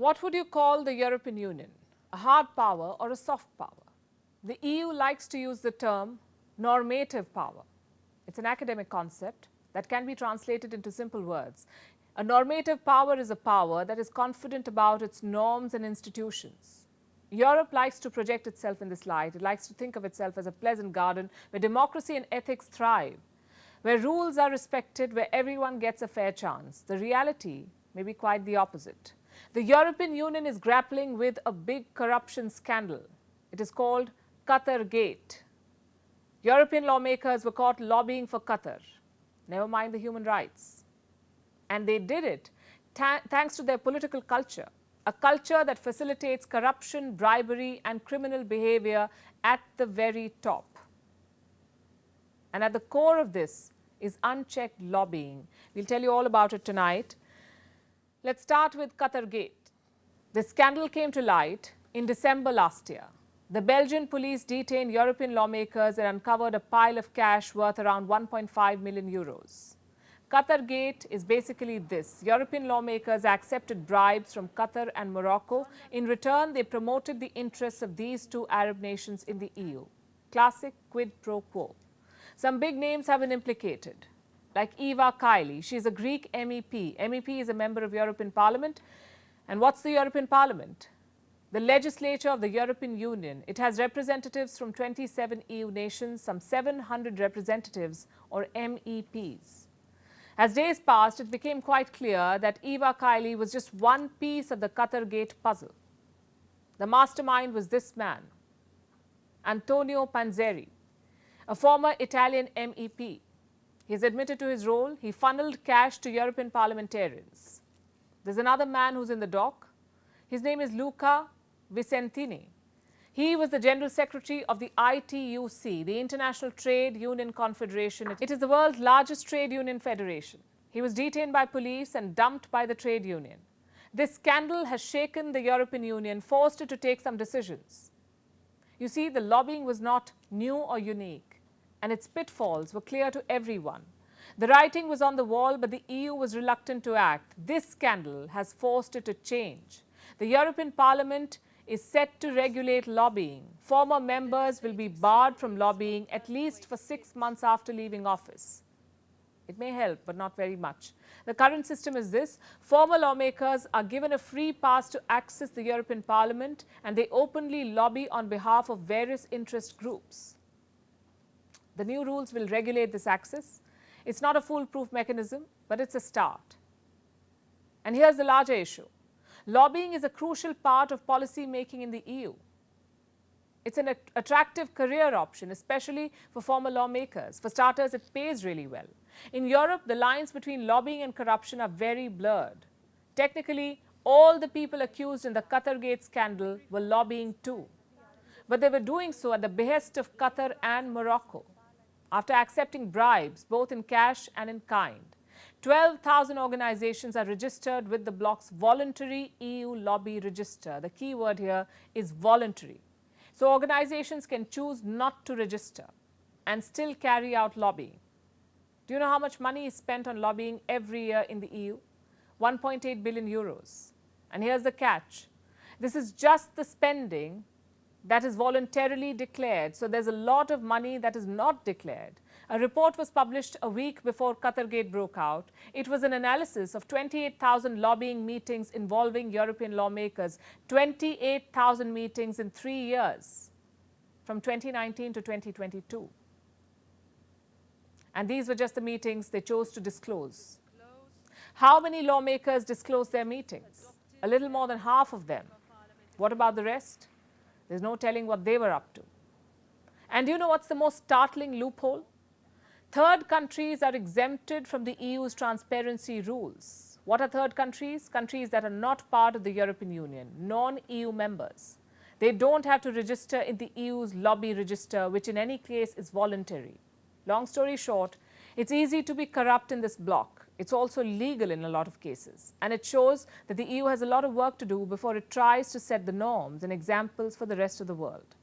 What would you call the European Union? A hard power or a soft power? The EU likes to use the term normative power. It's an academic concept that can be translated into simple words. A normative power is a power that is confident about its norms and institutions. Europe likes to project itself in this light. It likes to think of itself as a pleasant garden where democracy and ethics thrive, where rules are respected, where everyone gets a fair chance. The reality may be quite the opposite. The European Union is grappling with a big corruption scandal. It is called Qatargate. European lawmakers were caught lobbying for Qatar, never mind the human rights. And they did it thanks to their political culture, a culture that facilitates corruption, bribery, and criminal behavior at the very top. And at the core of this is unchecked lobbying. We'll tell you all about it tonight. Let's start with Qatargate. The scandal came to light in December last year. The Belgian police detained European lawmakers and uncovered a pile of cash worth around 1.5 million euros. Qatargate is basically this. European lawmakers accepted bribes from Qatar and Morocco. In return, they promoted the interests of these two Arab nations in the EU. Classic quid pro quo. Some big names have been implicated, like Eva Kaili. She's a Greek MEP. MEP is a member of European Parliament. And what's the European Parliament? The legislature of the European Union. It has representatives from 27 EU nations, some 700 representatives or MEPs. As days passed, it became quite clear that Eva Kaili was just one piece of the Qatargate puzzle. The mastermind was this man, Antonio Panzeri, a former Italian MEP. He has admitted to his role. He funneled cash to European parliamentarians. There's another man who's in the dock. His name is Luca Vicentini. He was the General Secretary of the ITUC, the International Trade Union Confederation. It is the world's largest trade union federation. He was detained by police and dumped by the trade union. This scandal has shaken the European Union, forced it to take some decisions. You see, the lobbying was not new or unique, and its pitfalls were clear to everyone. The writing was on the wall, but the EU was reluctant to act. This scandal has forced it to change. The European Parliament is set to regulate lobbying. Former members will be barred from lobbying at least for 6 months after leaving office. It may help, but not very much. The current system is this. Former lawmakers are given a free pass to access the European Parliament, and they openly lobby on behalf of various interest groups. The new rules will regulate this access. It's not a foolproof mechanism, but it's a start. And here's the larger issue. Lobbying is a crucial part of policy making in the EU. It's an attractive career option, especially for former lawmakers. For starters, it pays really well. In Europe, the lines between lobbying and corruption are very blurred. Technically, all the people accused in the Qatargate scandal were lobbying too. But they were doing so at the behest of Qatar and Morocco, after accepting bribes, both in cash and in kind. 12,000 organizations are registered with the bloc's voluntary EU lobby register. The key word here is voluntary. So organizations can choose not to register and still carry out lobbying. Do you know how much money is spent on lobbying every year in the EU? 1.8 billion euros. And here's the catch. This is just the spending that is voluntarily declared. So there's a lot of money that is not declared. A report was published a week before Qatargate broke out. It was an analysis of 28,000 lobbying meetings involving European lawmakers, 28,000 meetings in 3 years, from 2019 to 2022. And these were just the meetings they chose to disclose. How many lawmakers disclosed their meetings? A little more than half of them. What about the rest? There's no telling what they were up to. And do you know what's the most startling loophole? Third countries are exempted from the EU's transparency rules. What are third countries? Countries that are not part of the European Union, non-EU members. They don't have to register in the EU's lobby register, which in any case is voluntary. Long story short, it's easy to be corrupt in this bloc. It's also legal in a lot of cases. And it shows that the EU has a lot of work to do before it tries to set the norms and examples for the rest of the world.